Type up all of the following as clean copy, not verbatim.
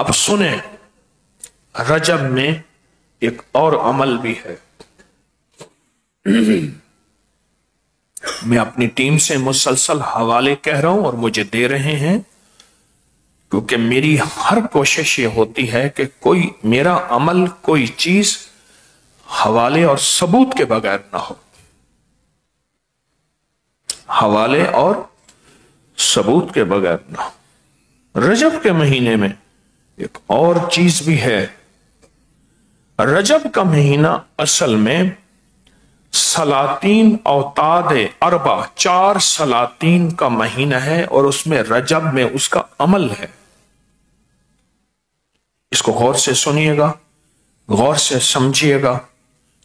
اب سنیں، رجب میں ایک اور عمل بھی ہے. میں اپنی ٹیم سے مسلسل حوالے کہہ رہا ہوں اور مجھے دے رہے ہیں، کیونکہ میری ہر کوشش یہ ہوتی ہے کہ کوئی میرا عمل، کوئی چیز حوالے اور ثبوت کے بغیر نہ ہو. حوالے اور ثبوت کے بغیر نہ ہو. رجب کے مہینے میں ایک اور چیز بھی ہے. رجب کا مہینہ اصل میں سلاطین اوتاد اربع، 4 سلاطین کا مہینہ ہے، اور اس میں رجب میں اس کا عمل ہے. اس کو غور سے سنیے گا، غور سے سمجھیے گا.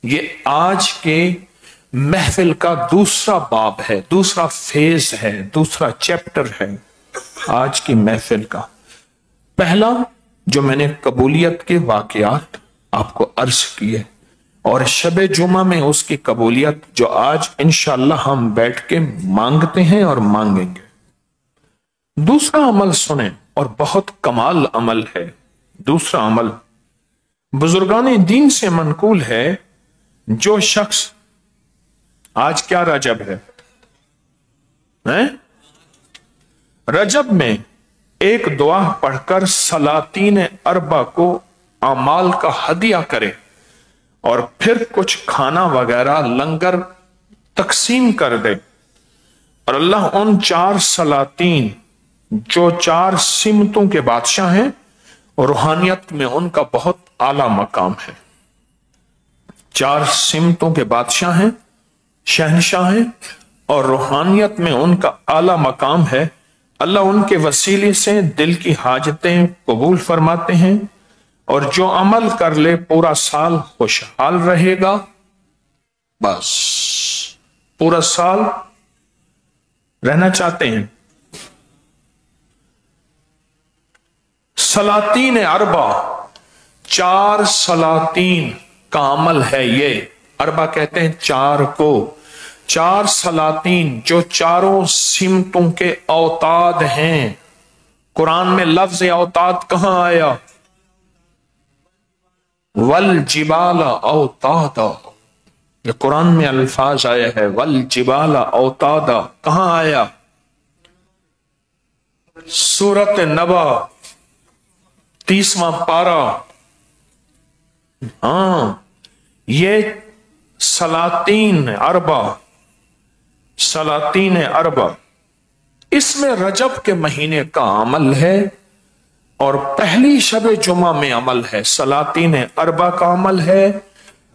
یہ آج کے محفل کا دوسرا باب ہے، دوسرا فیز ہے، دوسرا چیپٹر ہے آج کی محفل کا. پہلا جو میں نے قبولیت کے واقعات آپ کو عرض کیے، اور شب جمعہ میں اس کی قبولیت جو آج انشاءاللہ ہم بیٹھ کے مانگتے ہیں اور مانگیں گے. دوسرا عمل سنیں، اور بہت کمال عمل ہے. دوسرا عمل بزرگان دین سے منقول ہے. جو شخص، آج کیا رجب ہے؟ رجب میں ایک دعا پڑھ کر سلاطین اربع کو اعمال کا ہدیہ کرے، اور پھر کچھ کھانا وغیرہ لنگر تقسیم کر دے، اور اللہ ان 4 سلاطین جو 4 سمتوں کے بادشاہ ہیں اور روحانیت میں ان کا بہت اعلیٰ مقام ہے. 4 سمتوں کے بادشاہ ہیں، شہنشاہ ہیں، اور روحانیت میں ان کا اعلیٰ مقام ہے. اللہ ان کے وسیلے سے دل کی حاجتیں قبول فرماتے ہیں، اور جو عمل کر لے پورا سال خوشحال رہے گا. بس پورا سال رہنا چاہتے ہیں. سلاطین اربع، 4 سلاطین کا عمل ہے یہ. اربع کہتے ہیں 4 کو. 4 سلاطین جو 4 سمتوں کے اوتاد ہیں. قرآن میں لفظ اوتاد کہاں آیا؟ والجبال اوتادا. یہ قرآن میں الفاظ آیا ہے والجبال اوتادا. کہاں آیا؟ سورۃ نبا 30واں پارہ. ہاں، یہ سلاطین اربع، سلاطین اربع، اس میں رجب کے مہینے کا عمل ہے، اور پہلی شب جمعہ میں عمل ہے. سلاطین اربع کا عمل ہے،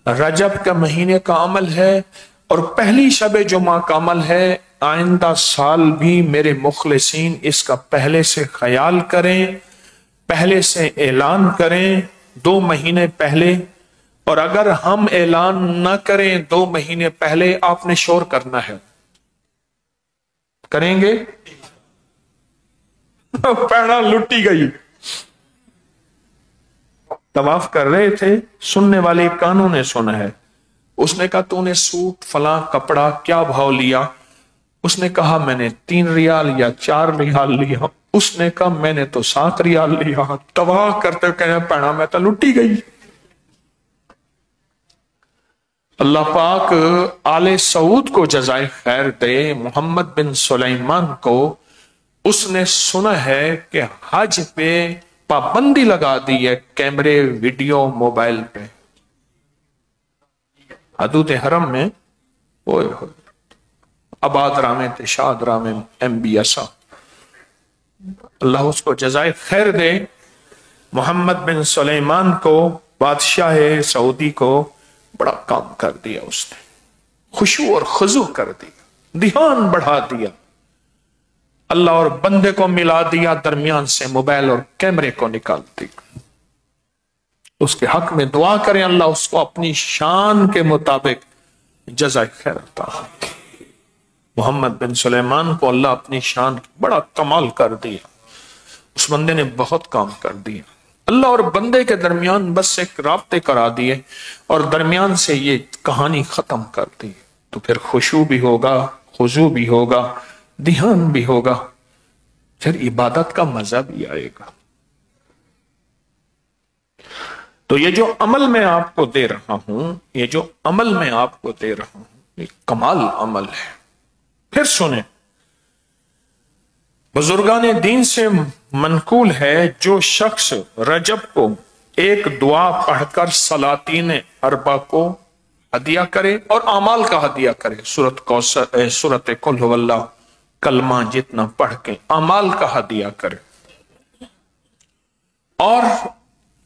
رجب کے مہینے کا عمل ہے، اور پہلی شب جمعہ کا عمل ہے. آئندہ سال بھی میرے مخلصین اس کا پہلے سے خیال کریں، پہلے سے اعلان کریں، 2 مہینے پہلے. اور اگر ہم اعلان نہ کریں 2 مہینے پہلے، آپ نے شور کرنا ہے. کریں گے؟ پیڑا لٹی گئی. طواف کر رہے تھے، سننے والے کانوں نے سنا ہے. اس نے کہا تو نے سوٹ فلاں کپڑا کیا بھاؤ لیا؟ اس نے کہا میں نے 3 ریال یا 4 ریال لیا. اس نے کہا میں نے تو 7 ریال لیا. طواف کرتے کہنے پیڑا میں تو لٹی گئی. اللہ پاک آل سعود کو جزائے خیر دے. محمد بن سلیمان کو اس نے سنا ہے کہ حج پہ پابندی لگا دی ہے، کیمرے، ویڈیو، موبائل پہ. حدود حرم میں آباد رامے تشاد رامے ایم بی ایسا، اللہ اس کو جزائے خیر دے. محمد بن سلیمان کو، بادشاہ سعودی کو، بڑا کام کر دیا. اس نے خشوع اور خضوع کر دیا، دھیان بڑھا دیا، اللہ اور بندے کو ملا دیا، درمیان سے موبائل اور کیمرے کو نکال دیا. اس کے حق میں دعا کریں اللہ اس کو اپنی شان کے مطابق جزائے خیر عطا. محمد بن سلیمان کو اللہ اپنی شان بڑا کمال کر دیا. اس بندے نے بہت کام کر دیا. اللہ اور بندے کے درمیان بس ایک رابطے کرا دیے، اور درمیان سے یہ کہانی ختم کر دی. تو پھر خشوع بھی ہوگا، خضوع بھی ہوگا، دھیان بھی ہوگا، پھر عبادت کا مزہ بھی آئے گا. تو یہ جو عمل میں آپ کو دے رہا ہوں، یہ جو عمل میں آپ کو دے رہا ہوں، یہ کمال عمل ہے۔ پھر سنیں، بزرگان دین سے منقول ہے جو شخص رجب کو ایک دعا پڑھ کر سلاطین اربع کو ہدیہ کرے اور اعمال کا ہدیہ کرے، سورت قل هو اللہ کلمہ جتنا پڑھ کے اعمال کا ہدیہ کرے، اور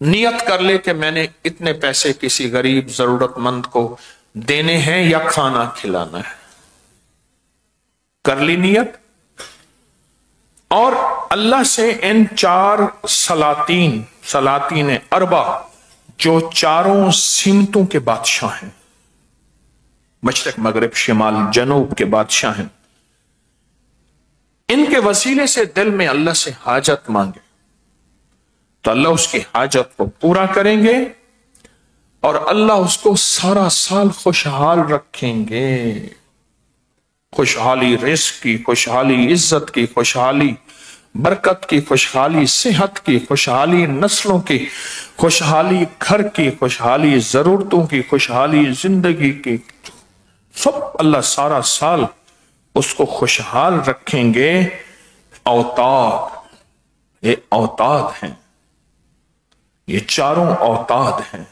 نیت کر لے کہ میں نے اتنے پیسے کسی غریب ضرورت مند کو دینے ہیں یا کھانا کھلانا ہے، کر لی نیت، اور اللہ سے ان چار سلاطین اربع جو چاروں سمتوں کے بادشاہ ہیں، مشرق مغرب شمال جنوب کے بادشاہ ہیں، ان کے وسیلے سے دل میں اللہ سے حاجت مانگے تو اللہ اس کی حاجت کو پورا کریں گے، اور اللہ اس کو سارا سال خوشحال رکھیں گے، خوشحالی رزق کی، خوشحالی عزت کی، خوشحالی برکت کی، خوشحالی صحت کی، خوشحالی نسلوں کی، خوشحالی گھر کی، خوشحالی ضرورتوں کی، خوشحالی زندگی کی، سب اللہ سارا سال اس کو خوشحال رکھیں گے۔ اوتاد، یہ اوتاد ہیں، یہ چاروں اوتاد ہیں،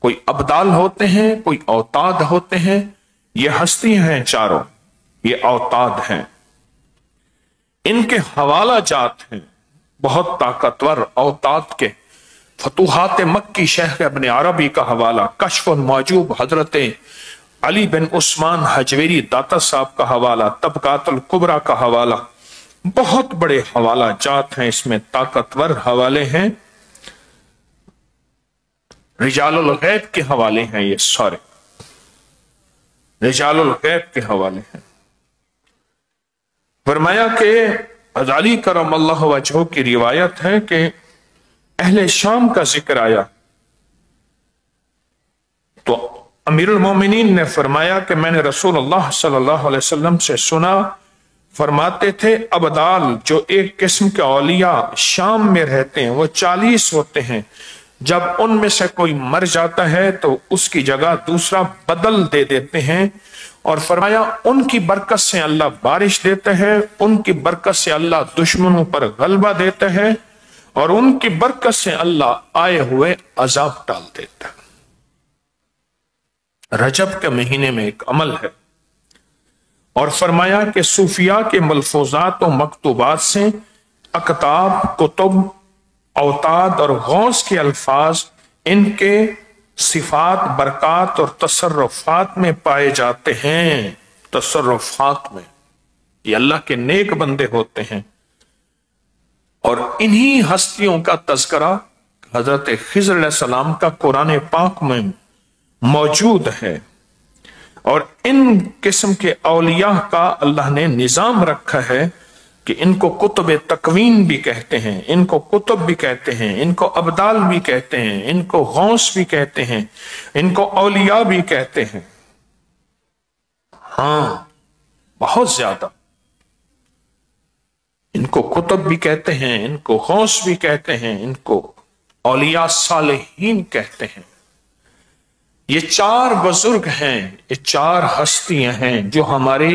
کوئی ابدال ہوتے ہیں، کوئی اوتاد ہوتے ہیں، یہ ہستیاں ہیں چاروں، یہ اوتاد ہیں۔ ان کے حوالہ جات ہیں بہت طاقتور اوتاد کے، فتوحات مکی شیخ ابن عربی کا حوالہ، کشف المعجوب حضرت علی بن عثمان حجویری داتا صاحب کا حوالہ، طبقات الکبریٰ کا حوالہ، بہت بڑے حوالہ جات ہیں، اس میں طاقتور حوالے ہیں، رجال الغیب کے حوالے ہیں، یہ سارے رجال الغیب کے حوالے ہیں۔ فرمایا کہ غزالی کرم اللہ وجہہ کی روایت ہے کہ اہل شام کا ذکر آیا تو امیر المومنین نے فرمایا کہ میں نے رسول اللہ صلی اللہ علیہ وسلم سے سنا، فرماتے تھے ابدال جو ایک قسم کے اولیاء شام میں رہتے ہیں وہ 40 ہوتے ہیں، جب ان میں سے کوئی مر جاتا ہے تو اس کی جگہ دوسرا بدل دے دیتے ہیں، اور فرمایا ان کی برکت سے اللہ بارش دیتا ہے، ان کی برکت سے اللہ دشمنوں پر غلبہ دیتا ہے، اور ان کی برکت سے اللہ آئے ہوئے عذاب ٹال دیتا ہے۔ رجب کے مہینے میں ایک عمل ہے، اور فرمایا کہ صوفیاء کے ملفوظات و مکتوبات سے اکتاب، کتب، اوتاد اور غوث کے الفاظ ان کے صفات، برکات اور تصرفات میں پائے جاتے ہیں۔ تصرفات میں یہ اللہ کے نیک بندے ہوتے ہیں، اور انہی ہستیوں کا تذکرہ حضرت خضر علیہ السلام کا قرآن پاک میں موجود ہے، اور ان قسم کے اولیاء کا اللہ نے نظام رکھا ہے کہ ان کو کتب تکوین بھی کہتے ہیں، ان کو کتب بھی کہتے ہیں، ان کو ابدال بھی کہتے ہیں، ان کو غوث بھی کہتے ہیں، ان کو اولیاء بھی کہتے ہیں۔ ہاں، بہت زیادہ ان کو کتب بھی کہتے ہیں، ان کو غوث بھی کہتے ہیں، ان کو اولیاء صالحین کہتے ہیں۔ یہ چار بزرگ ہیں، یہ چار ہستیاں ہیں جو ہماری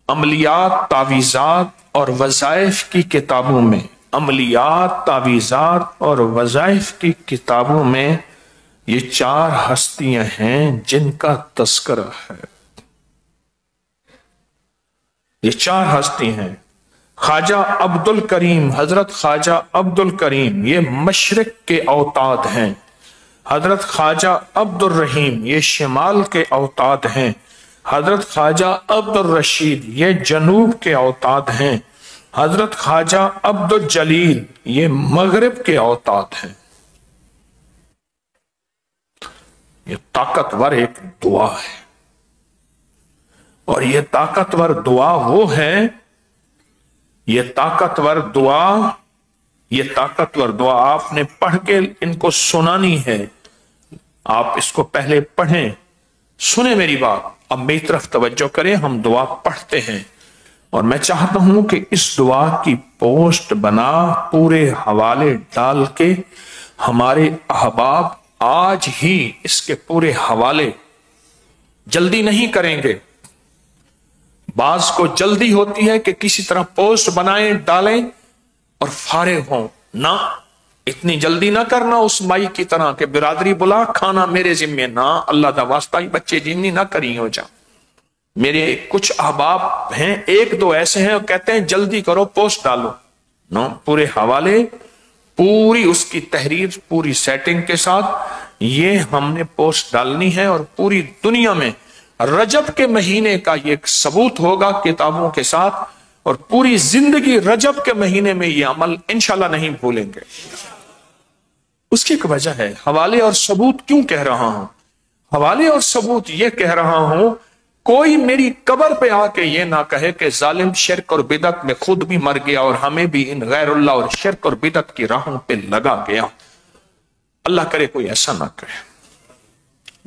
عملیات، تعویذات اور وظائف کی کتابوں میں، عملیات، تعویذات اور وظائف کی کتابوں میں یہ چار ہستیاں ہیں جن کا تذکرہ ہے۔ یہ چار ہستی ہیں۔ خواجہ عبد الکریم، حضرت خواجہ عبد الکریم یہ مشرق کے اوتاد ہیں، حضرت خواجہ عبد الرحیم یہ شمال کے اوتاد ہیں، حضرت خواجہ عبد الرشید یہ جنوب کے اوتاد ہیں، حضرت خواجہ عبد الجلیل یہ مغرب کے اوتاد ہیں۔ یہ طاقتور ایک دعا ہے، اور یہ طاقتور دعا وہ ہے، یہ طاقتور دعا آپ نے پڑھ کے ان کو سنانی ہے۔ آپ اس کو پہلے پڑھیں، سنیں میری بات، اب میری طرف توجہ کریں، ہم دعا پڑھتے ہیں، اور میں چاہتا ہوں کہ اس دعا کی پوسٹ بنا، پورے حوالے ڈال کے ہمارے احباب آج ہی اس کے پورے حوالے، جلدی نہیں کریں گے۔ بعض کو جلدی ہوتی ہے کہ کسی طرح پوسٹ بنائیں ڈالیں اور فارغ ہوں، نہ اتنی جلدی نہ کرنا اس مائی کی طرح کہ برادری بلا کھانا میرے ذمے، نہ اللہ دا واسطہ ہی بچے جنی نہ کری ہو جا۔ میرے کچھ احباب ہیں، ایک دو ایسے ہیں، وہ کہتے ہیں جلدی کرو پوسٹ ڈالو، نو پورے حوالے، پوری اس کی تحریر، پوری سیٹنگ کے ساتھ یہ ہم نے پوسٹ ڈالنی ہے، اور پوری دنیا میں رجب کے مہینے کا یہ ایک ثبوت ہوگا کتابوں کے ساتھ، اور پوری زندگی رجب کے مہینے میں یہ عمل انشاءاللہ نہیں بھولیں گے۔ اس کی ایک وجہ ہے، حوالے اور ثبوت کیوں کہہ رہا ہوں؟ حوالے اور ثبوت یہ کہہ رہا ہوں، کوئی میری قبر پہ آ کے یہ نہ کہے کہ ظالم شرک اور بدعت میں خود بھی مر گیا اور ہمیں بھی ان غیر اللہ اور شرک اور بدعت کی راہوں پہ لگا گیا۔ اللہ کرے کوئی ایسا نہ کہے،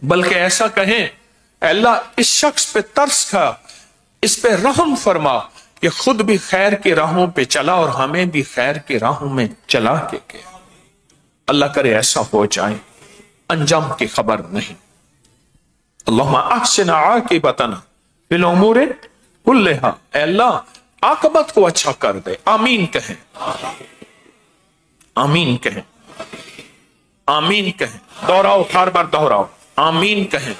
بلکہ ایسا کہیں، اے اللہ اس شخص پہ ترس کھا، اس پہ رحم فرما کہ خود بھی خیر کی راہوں پہ چلا اور ہمیں بھی خیر کی راہوں میں چلا کے گیا۔ اللہ کرے ایسا ہو جائے، انجام کی خبر نہیں۔ اللہم احسن عاقبتنا فی الامور کلہا، اے اللہ عاقبت کو اچھا کر دے۔ آمین کہیں، آمین کہیں، آمین کہیں، دوہراؤ، ہر بار دوہراؤ، آمین کہیں،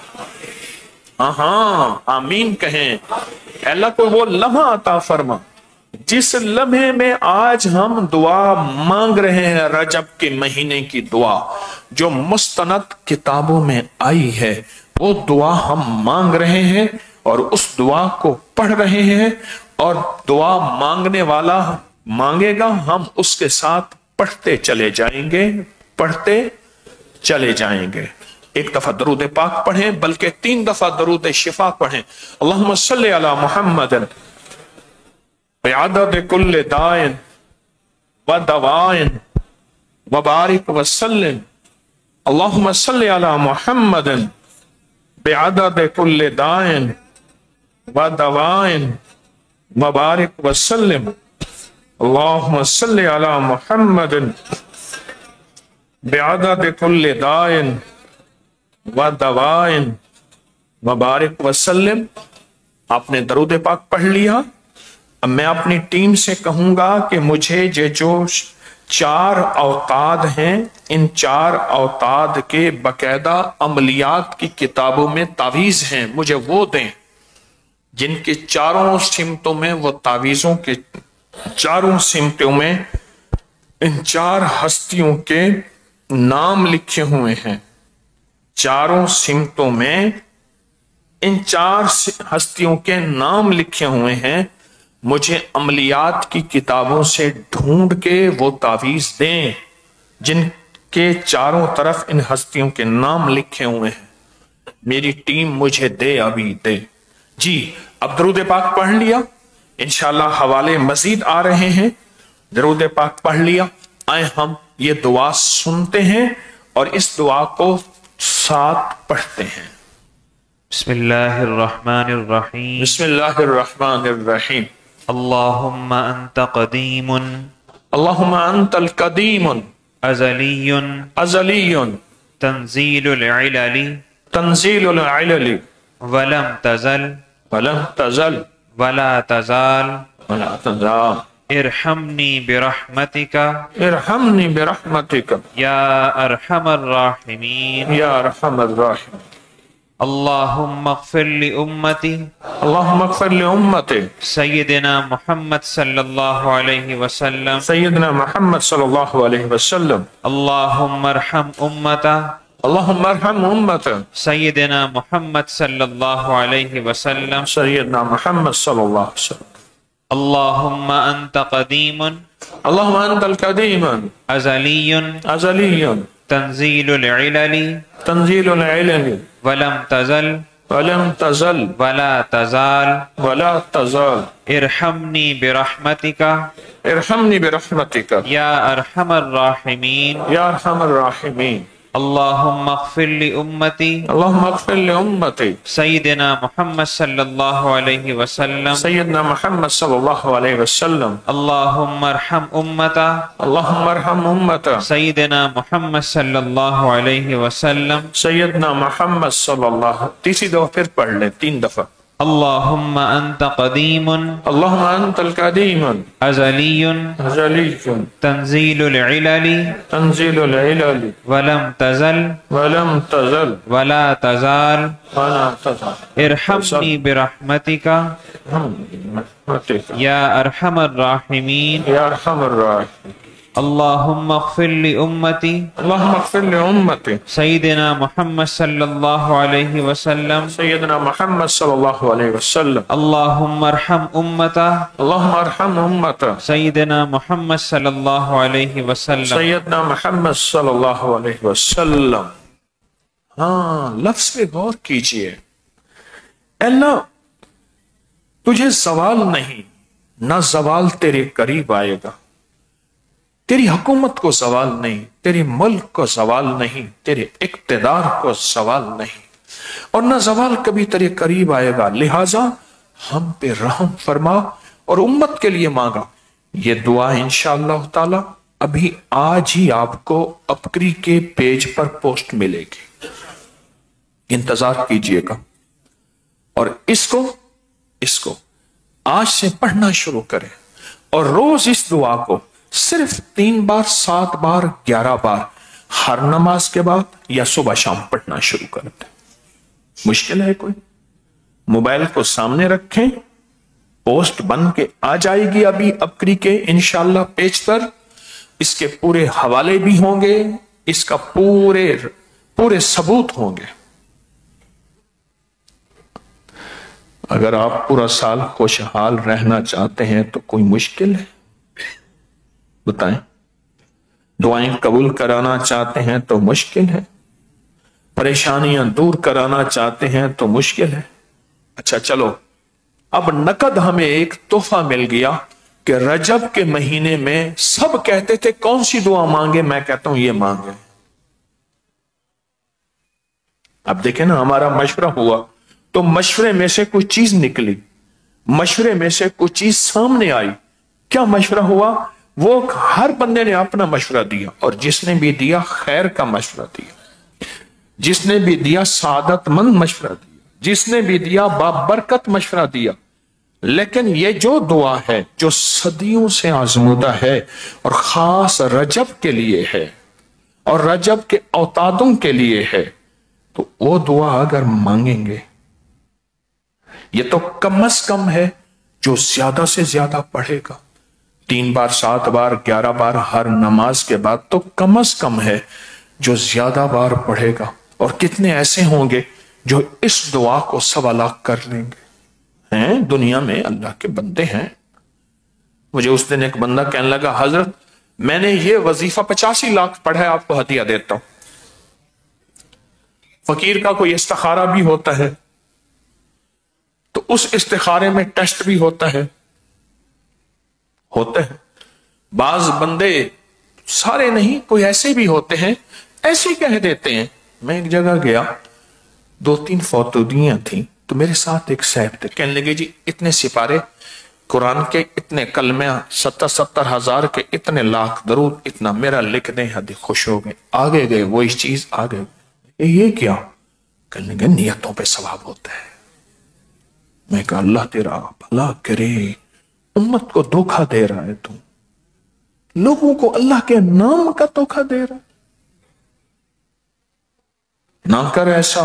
ہاں آمین کہیں۔ اے اللہ کو وہ لمحہ عطا فرما جس لمحے میں آج ہم دعا مانگ رہے ہیں، رجب کے مہینے کی دعا جو مستند کتابوں میں آئی ہے، وہ دعا ہم مانگ رہے ہیں اور اس دعا کو پڑھ رہے ہیں، اور دعا مانگنے والا مانگے گا، ہم اس کے ساتھ پڑھتے چلے جائیں گے، پڑھتے چلے جائیں گے۔ ایک دفعہ درود پاک پڑھیں، بلکہ 3 دفعہ درود شفا پڑھیں۔ اللہم صلی علی محمد بعدد کل دائن و دوائن وبارک وسلم۔ اللہم صلی علی محمد بعدد کل دائن و دوائن وبارک وسلم۔ اللہم صلی علی محمد بعدد کل دائن و دوائن وبارک وسلم۔ آپ نے درود پاک پڑھ لیا۔ اب میں اپنی ٹیم سے کہوں گا کہ مجھے یہ جو 4 اوتاد ہیں، ان 4 اوتاد کے باقاعدہ عملیات کی کتابوں میں تعویذ ہیں، مجھے وہ دیں جن کے 4 سمتوں میں، وہ تعویذوں کے 4 سمتوں میں ان 4 ہستیوں کے نام لکھے ہوئے ہیں۔ 4 سمتوں میں ان 4 ہستیوں کے نام لکھے ہوئے ہیں، مجھے عملیات کی کتابوں سے ڈھونڈ کے وہ تعویذ دیں جن کے چاروں طرف ان ہستیوں کے نام لکھے ہوئے ہیں۔ میری ٹیم مجھے دے، ابھی دے۔ جی اب درود پاک پڑھ لیا، انشاءاللہ حوالے مزید آ رہے ہیں۔ درود پاک پڑھ لیا، آئے ہم یہ دعا سنتے ہیں اور اس دعا کو ساتھ پڑھتے ہیں۔ بسم اللہ الرحمن الرحیم۔ بسم اللہ الرحمن الرحیم۔ اللہم انت قدیم اللہم انت القدیم ازلی ازلی تنزیل العلل تنزیل العلل ولم تزل ولم تزل ولا تزال ولا تزال ارحمنی برحمتک ارحمنی برحمتک یا ارحم الراحمین۔ یا ارحم الراحمین۔ اللہم اغفر لامتی اللہم اغفر لامتی سیدنا محمد صلی اللہ علیہ وسلم۔ سیدنا محمد صلی اللہ علیہ وسلم۔ اللہم ارحم امتا اللہم ارحم امت سیدنا محمد صلی اللہ علیہ وسلم۔ سیدنا محمد صلی اللہ علیہ وسلم۔ اللہم انت قدیم اللہم انت القدیم ازلی ازلی تنزیل العلل تنزیل العلل ولم تزل ولم تزل ولا تزال ولا تزال ارحمنی برحمتک ارحمنی برحمتک یا ارحم الراحمین۔ یا ارحم الراحمین۔ اللهم اغفر لأمتي اللهم اغفر لأمتي سيدنا محمد صلى الله عليه وسلم سيدنا محمد صلى الله عليه وسلم اللهم ارحم أمته اللهم ارحم أمته سيدنا محمد صلى الله عليه وسلم سیدنا محمد صلی اللہ. تیسری دفعہ پھر پڑھ لیں 3 دفعہ. اللهم أنت قديم اللهم انت القدیم أزلي ازلی تنزيل العلل تنزیل العلل ولم تزل ولم تزل ولا تزال ولا تزل ارحمني برحمتك يا أرحم الراحمين یا ارحم الراحمین. اللهم اغفر لأمتي اللهم اغفر لأمتي سيدنا محمد صلى الله عليه وسلم سیدنا محمد صلی اللہ علیہ وسلم اللهم ارحم أمته اللهم ارحم أمته سيدنا محمد صلى الله عليه وسلم سیدنا محمد صلی اللہ علیہ وسلم. ہاں لفظ پہ غور کیجئے. اللہ تجھے زوال نہیں، نہ زوال تیرے قریب آئے گا. تیری حکومت کو زوال نہیں، تیری ملک کو زوال نہیں، تیرے اقتدار کو زوال نہیں، اور نہ زوال کبھی تیرے قریب آئے گا. لہٰذا ہم پہ رحم فرما. اور امت کے لیے مانگا. یہ دعا انشاءاللہ تعالی ابھی آج ہی آپ کو اپکری کے پیج پر پوسٹ ملے گی، انتظار کیجئے گا. اور اس کو آج سے پڑھنا شروع کریں، اور روز اس دعا کو صرف 3 بار 7 بار 11 بار ہر نماز کے بعد یا صبح شام پڑھنا شروع کر دیں. مشکل ہے کوئی؟ موبائل کو سامنے رکھیں، پوسٹ بن کے آ جائے گی ابھی اپکری کے انشاءاللہ پیج پر. اس کے پورے حوالے بھی ہوں گے، اس کا پورے ثبوت ہوں گے. اگر آپ پورا سال خوشحال رہنا چاہتے ہیں تو کوئی مشکل ہے؟ بتائیں. دعائیں قبول کرانا چاہتے ہیں تو مشکل ہے؟ پریشانیاں دور کرانا چاہتے ہیں تو مشکل ہے؟ اچھا چلو، اب نقد ہمیں ایک تحفہ مل گیا کہ رجب کے مہینے میں سب کہتے تھے کون سی دعا مانگے، میں کہتا ہوں یہ مانگے. اب دیکھیں نا، ہمارا مشورہ ہوا تو مشورے میں سے کچھ چیز نکلی، مشورے میں سے کچھ چیز سامنے آئی. کیا مشورہ ہوا؟ وہ ہر بندے نے اپنا مشورہ دیا، اور جس نے بھی دیا خیر کا مشورہ دیا، جس نے بھی دیا سعادت مند مشورہ دیا، جس نے بھی دیا بابرکت مشورہ دیا. لیکن یہ جو دعا ہے جو صدیوں سے آزمودہ ہے اور خاص رجب کے لیے ہے اور رجب کے اوتادوں کے لیے ہے، تو وہ دعا اگر مانگیں گے، یہ تو کم از کم ہے جو زیادہ سے زیادہ پڑھے گا 3 بار 7 بار 11 بار ہر نماز کے بعد، تو کم از کم ہے جو زیادہ بار پڑھے گا. اور کتنے ایسے ہوں گے جو اس دعا کو 1.25 لاکھ کر لیں گے. ہیں دنیا میں اللہ کے بندے ہیں. مجھے اس دن ایک بندہ کہنے لگا، حضرت میں نے یہ وظیفہ 85 لاکھ پڑھا ہے، آپ کو ہدیہ دیتا ہوں. فقیر کا کوئی استخارہ بھی ہوتا ہے تو اس استخارے میں ٹیسٹ بھی ہوتا ہے، ہوتے ہیں. بعض بندے، سارے نہیں، کوئی ایسے بھی ہوتے ہیں، ایسے کہہ دیتے ہیں. میں ایک جگہ گیا، 2-3 فوتودیاں تھیں، تو میرے ساتھ ایک صاحب تھے، کہنے لگے جی اتنے سپارے قرآن کے، اتنے کلمہ 70 ہزار کے، اتنے لاکھ درود، اتنا میرا لکھ دیں. حد خوش ہو گئے. آگے گئے، وہی چیز آگے. یہ کیا؟ کہنے لگے نیتوں پہ ثواب ہوتا ہے. میں کہا اللہ تیرا بھلا کرے، امت کو دھوکہ دے رہا ہے، تو لوگوں کو اللہ کے نام کا دھوکہ دے رہا ہے. نہ کر ایسا،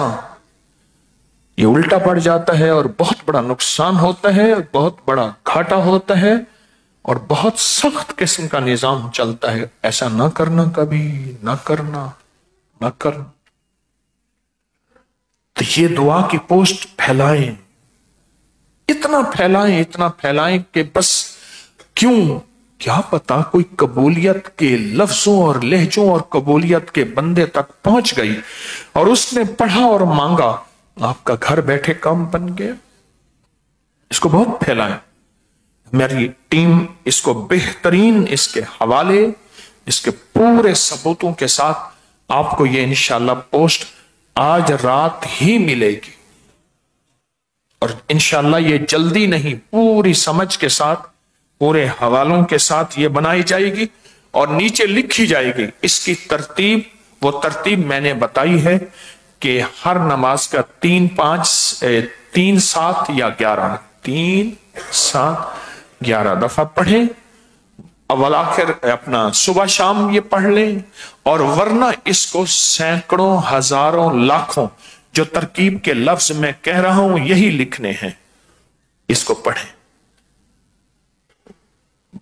یہ الٹا پڑ جاتا ہے اور بہت بڑا نقصان ہوتا ہے، بہت بڑا گھاٹا ہوتا ہے، اور بہت سخت قسم کا نظام چلتا ہے. ایسا نہ کرنا، کبھی نہ کرنا، نہ کرنا. تو یہ دعا کی پوسٹ پھیلائیں، اتنا پھیلائیں کہ بس کیوں، کیا پتا کوئی قبولیت کے لفظوں اور لہجوں اور قبولیت کے بندے تک پہنچ گئی اور اس نے پڑھا اور مانگا، آپ کا گھر بیٹھے کام بن گیا. اس کو بہت پھیلائیں. میری ٹیم اس کو بہترین، اس کے حوالے، اس کے پورے ثبوتوں کے ساتھ آپ کو یہ انشاءاللہ پوسٹ آج رات ہی ملے گی، اور انشاءاللہ یہ جلدی نہیں، پوری سمجھ کے ساتھ، پورے حوالوں کے ساتھ یہ بنائی جائے گی اور نیچے لکھی جائے گی۔ اس کی ترتیب، وہ ترتیب میں نے بتائی ہے کہ ہر نماز کا 3 7 یا 11 3 7 11 دفعہ پڑھیں، اول آخر اپنا صبح شام یہ پڑھ لیں، اور ورنہ اس کو سینکڑوں ہزاروں لاکھوں جو ترکیب کے لفظ میں کہہ رہا ہوں یہی لکھنے ہیں، اس کو پڑھیں۔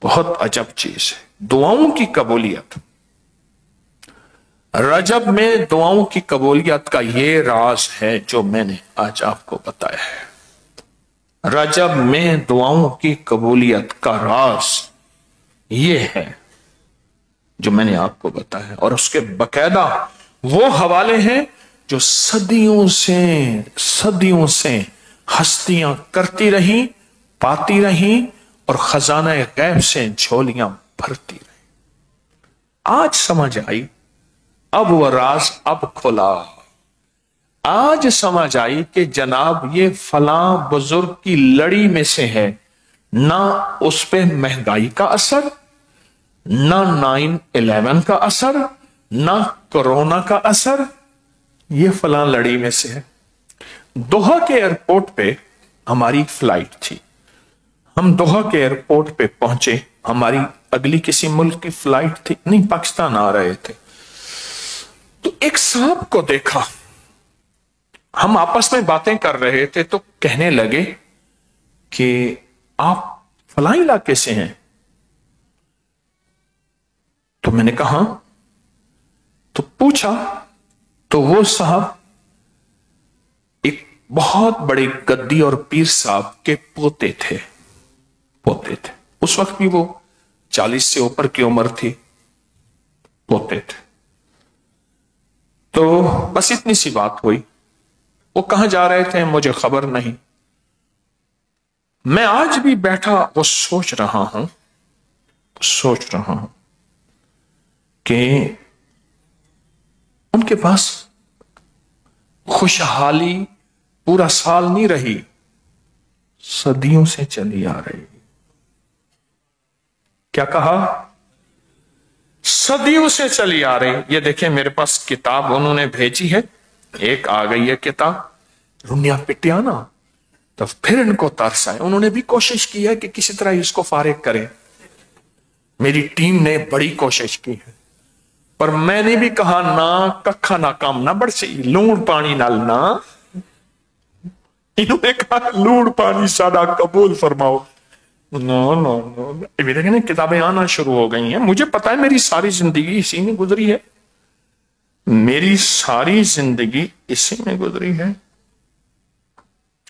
بہت عجب چیز ہے دعاؤں کی قبولیت۔ رجب میں دعاؤں کی قبولیت کا یہ راز ہے جو میں نے آج آپ کو بتایا ہے۔ رجب میں دعاؤں کی قبولیت کا راز یہ ہے جو میں نے آپ کو بتایا ہے، اور اس کے باقاعدہ وہ حوالے ہیں جو صدیوں سے ہستیاں کرتی رہیں، پاتی رہیں، اور خزانہ غیب سے جھولیاں بھرتی رہیں۔ آج سمجھ آئی، اب وہ راز اب کھلا، آج سمجھ آئی کہ جناب یہ فلاں بزرگ کی لڑی میں سے ہے، نہ اس پہ مہنگائی کا اثر، نہ 9/11 کا اثر، نہ کورونا کا اثر، یہ فلاں لڑی میں سے ہے۔ دوحہ کے ایئرپورٹ پہ ہماری فلائٹ تھی، ہم دوحہ کے ایئرپورٹ پہ پہنچے، ہماری اگلی کسی ملک کی فلائٹ تھی، نہیں پاکستان آ رہے تھے، تو ایک صاحب کو دیکھا، ہم آپس میں باتیں کر رہے تھے تو کہنے لگے کہ آپ فلاں علاقے سے ہیں؟ تو میں نے کہا، تو پوچھا تو وہ صاحب ایک بہت بڑے گدی اور پیر صاحب کے پوتے تھے۔ اس وقت بھی وہ 40 سے اوپر کی عمر تھی، پوتے تھے۔ تو بس اتنی سی بات ہوئی، وہ کہاں جا رہے تھے مجھے خبر نہیں۔ میں آج بھی بیٹھا وہ سوچ رہا ہوں کہ ان کے پاس خوشحالی پورا سال نہیں رہی، صدیوں سے چلی آ رہی۔ کیا کہا؟ صدیوں سے چلی آ رہی۔ یہ دیکھیں میرے پاس کتاب انہوں نے بھیجی ہے، ایک آ گئی ہے کتاب، رنیا پٹیانا۔ تو پھر ان کو ترس آئے، انہوں نے بھی کوشش کی ہے کہ کسی طرح اس کو فارغ کریں، میری ٹیم نے بڑی کوشش کی ہے، پر میں نے بھی کہا نہ ککھا نہ کام نہ بڑھ سی لون پانی نال نہ، انہوں نے کہا لون پانی سادہ قبول فرماؤ۔ نو دیکھیں کتابیں آنا شروع ہو گئی ہیں، مجھے پتا ہے میری ساری زندگی اسی میں گزری ہے، میری ساری زندگی اسی میں گزری ہے۔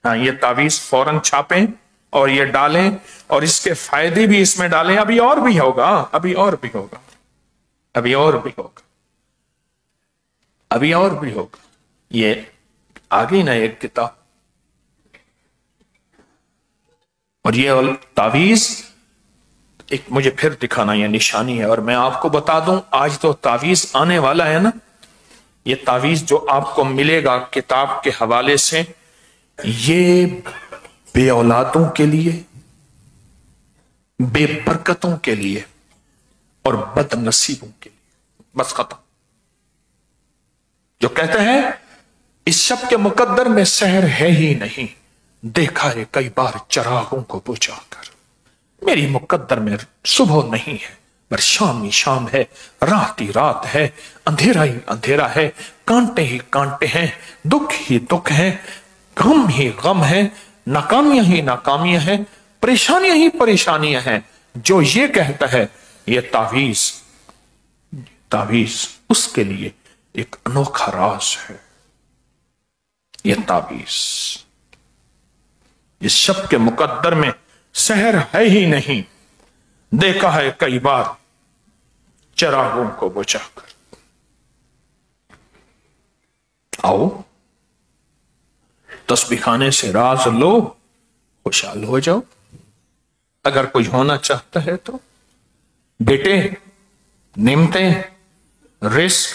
ہاں، یہ تعویذ فوراً چھاپیں اور یہ ڈالیں، اور اس کے فائدے بھی اس میں ڈالیں، ابھی اور بھی ہوگا، ابھی اور بھی ہوگا، ابھی اور بھی ہوگا، ابھی اور بھی ہوگا۔ یہ آگئی نا ایک کتاب، اور یہ تعویذ ایک مجھے پھر دکھانا، یہ نشانی ہے۔ اور میں آپ کو بتا دوں، آج تو تعویذ آنے والا ہے نا، یہ تعویذ جو آپ کو ملے گا کتاب کے حوالے سے، یہ بے اولادوں کے لیے، بے برکتوں کے لیے، اور بد نصیبوں کے لیے، بس ختم۔ جو کہتے ہیں اس شب کے مقدر میں سحر ہے ہی نہیں، دیکھا ہے کئی بار چراغوں کو بجھا کر، میری مقدر میں صبح نہیں ہے، پر شام ہی شام ہے، رات ہی رات ہے، اندھیرا ہی اندھیرا ہے، کانٹے ہی کانٹے ہیں، دکھ ہی دکھ ہیں، غم ہی غم ہے، ناکامیاں ہی ناکامیاں ہیں، پریشانیاں ہی پریشانیاں ہیں۔ جو یہ کہتا ہے یہ تعویذ اس کے لیے ایک انوکھا راز ہے۔ یہ تعویذ اس شب کے مقدر میں سحر ہے ہی نہیں، دیکھا ہے کئی بار چراغوں کو بجھا کر۔ آؤ تسبیح خانے سے راز لو، خوشحال ہو جاؤ۔ اگر کوئی ہونا چاہتا ہے تو بیٹے، نعمتیں، رزق،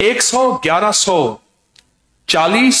100, 1100, 40,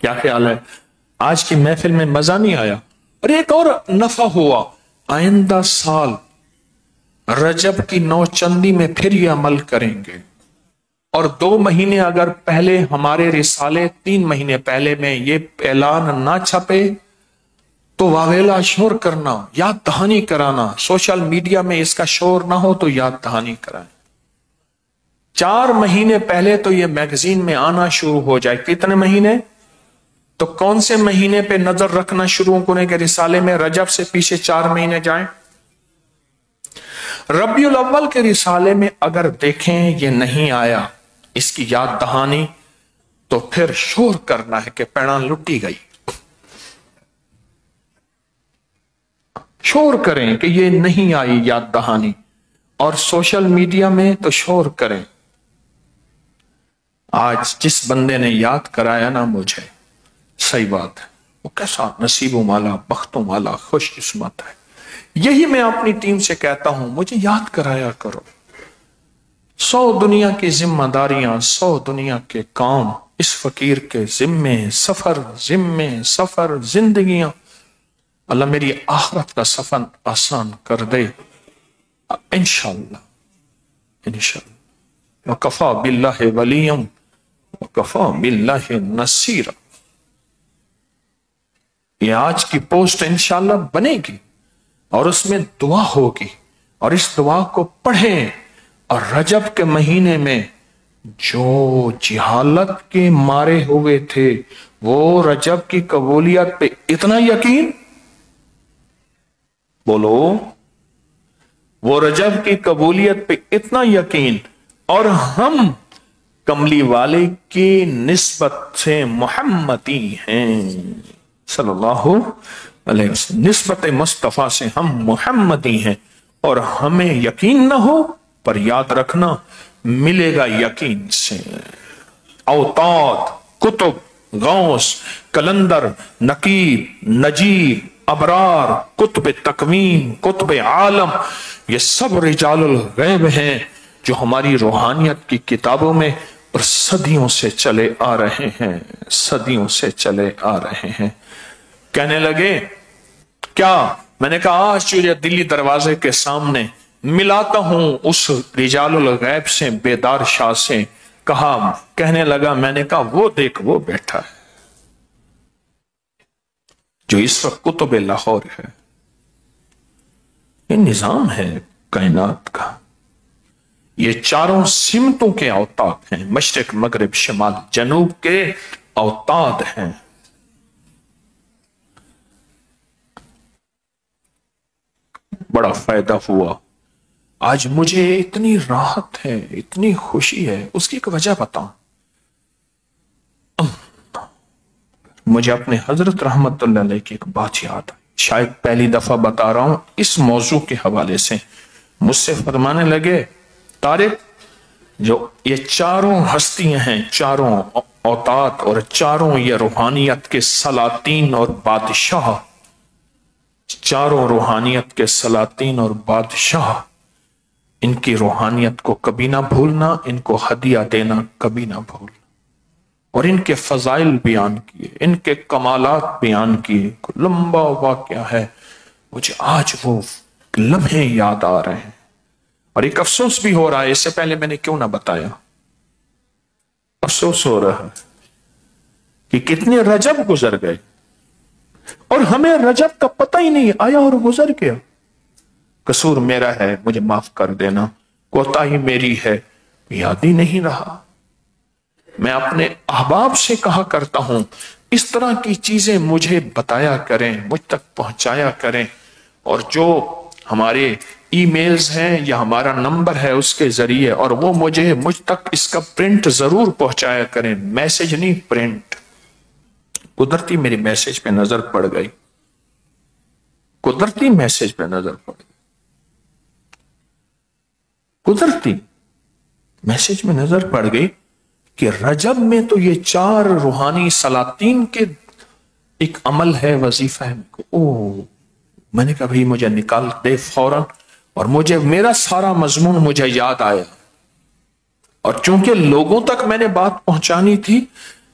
کیا خیال ہے؟ آج کی محفل میں مزہ نہیں آیا؟ اور ایک اور نفع ہوا، آئندہ سال رجب کی 9 چندی میں پھر یہ عمل کریں گے، اور 2 مہینے اگر پہلے ہمارے رسالے 3 مہینے پہلے میں یہ اعلان نہ چھپے تو واویلا شور کرنا، یاد دہانی کرانا، سوشل میڈیا میں اس کا شور نہ ہو تو یاد دہانی کرائیں۔ 4 مہینے پہلے تو یہ میگزین میں آنا شروع ہو جائے۔ کتنے مہینے؟ تو کون سے مہینے پہ نظر رکھنا شروع کرنے کے رسالے میں؟ رجب سے پیچھے 4 مہینے جائیں۔ ربیع الاول کے رسالے میں اگر دیکھیں یہ نہیں آیا اس کی یاد دہانی، تو پھر شور کرنا ہے کہ پیڑاں لٹی گئی، شور کریں کہ یہ نہیں آئی یاد دہانی، اور سوشل میڈیا میں تو شور کریں۔ آج جس بندے نے یاد کرایا نا مجھے، صحیح بات ہے، وہ کیسا نصیب و مالا، بخت و مالا، خوش قسمت ہے۔ یہی میں اپنی ٹیم سے کہتا ہوں، مجھے یاد کرایا کرو۔ 100 دنیا کی ذمہ داریاں، 100 دنیا کے کام اس فقیر کے ذمے، سفر زندگیاں۔ اللہ میری آخرت کا سفر آسان کر دے انشاءاللہ، انشاءاللہ۔ وَكَفَى بِاللَّهِ وَلِيًّا وَكَفَى بِاللَّهِ نَصِيرًا۔ یہ آج کی پوسٹ انشاءاللہ بنے گی اور اس میں دعا ہوگی، اور اس دعا کو پڑھیں، اور رجب کے مہینے میں جو جہالت کے مارے ہوئے تھے وہ رجب کی قبولیت پہ اتنا یقین، بولو، وہ رجب کی قبولیت پہ اتنا یقین، اور ہم کملی والے کی نسبت سے محمدی ہیں صلی اللہ علیہ وسلم، نسبت مصطفیٰ سے ہم محمدی ہیں، اور ہمیں یقین نہ ہو پر یاد رکھنا ملے گا یقین سے۔ اوتاد، کتب، غوث، کلندر، نقیب، نجیب، ابرار، کتب تکوین، کتب عالم، یہ سب رجال الغیب ہیں جو ہماری روحانیت کی کتابوں میں اور صدیوں سے چلے آ رہے ہیں، صدیوں سے چلے آ رہے ہیں۔ کہنے لگے کیا؟ میں نے کہا آج جو یہ دلی دروازے کے سامنے ملاتا ہوں اس رجال الغیب سے، بیدار شاہ سے، کہا، کہنے لگا، میں نے کہا وہ دیکھ وہ بیٹھا ہے جو اس وقت قطب لاہور ہے۔ یہ نظام ہے کائنات کا، یہ چاروں سمتوں کے اوتاد ہیں، مشرق، مغرب، شمال، جنوب کے اوتاد ہیں۔ بڑا فائدہ ہوا، آج مجھے اتنی راحت ہے، اتنی خوشی ہے، اس کی ایک وجہ بتاؤں۔ مجھے اپنے حضرت رحمت اللہ علیہ کی ایک بات یاد آئی، شاید پہلی دفعہ بتا رہا ہوں اس موضوع کے حوالے سے۔ مجھ سے فرمانے لگے، طارق، جو یہ چاروں ہستیاں ہیں، چاروں اوتاد اور چاروں یہ روحانیت کے سلاطین اور بادشاہ، چاروں روحانیت کے سلاطین اور بادشاہ، ان کی روحانیت کو کبھی نہ بھولنا، ان کو ہدیہ دینا کبھی نہ بھولنا، اور ان کے فضائل بیان کیے، ان کے کمالات بیان کیے۔ لمبا واقعہ ہے، مجھے آج وہ لمحے یاد آ رہے ہیں، اور ایک افسوس بھی ہو رہا ہے، اس سے پہلے میں نے کیوں نہ بتایا، افسوس ہو رہا ہے کہ کتنے رجب گزر گئے اور ہمیں رجب کا پتہ ہی نہیں آیا اور گزر گیا۔ قصور میرا ہے، مجھے معاف کر دینا، کوتاہی میری ہے، یاد ہی نہیں رہا۔ میں اپنے احباب سے کہا کرتا ہوں اس طرح کی چیزیں مجھے بتایا کریں، مجھ تک پہنچایا کریں، اور جو ہمارے ای میلز ہیں یا ہمارا نمبر ہے اس کے ذریعے، اور وہ مجھ تک اس کا پرنٹ ضرور پہنچایا کریں، میسج نہیں، پرنٹ۔ قدرتی میری میسج پہ نظر پڑ گئی، قدرتی میسج پہ نظر پڑ گئی، قدرتی میسج میں نظر پڑ گئی کہ رجب میں تو یہ 4 روحانی سلاطین کے ایک عمل ہے، وظیفہ ہے۔ میں نے کہا بھئی مجھے نکال دے فوراً، اور مجھے میرا سارا مضمون مجھے یاد آیا، اور چونکہ لوگوں تک میں نے بات پہنچانی تھی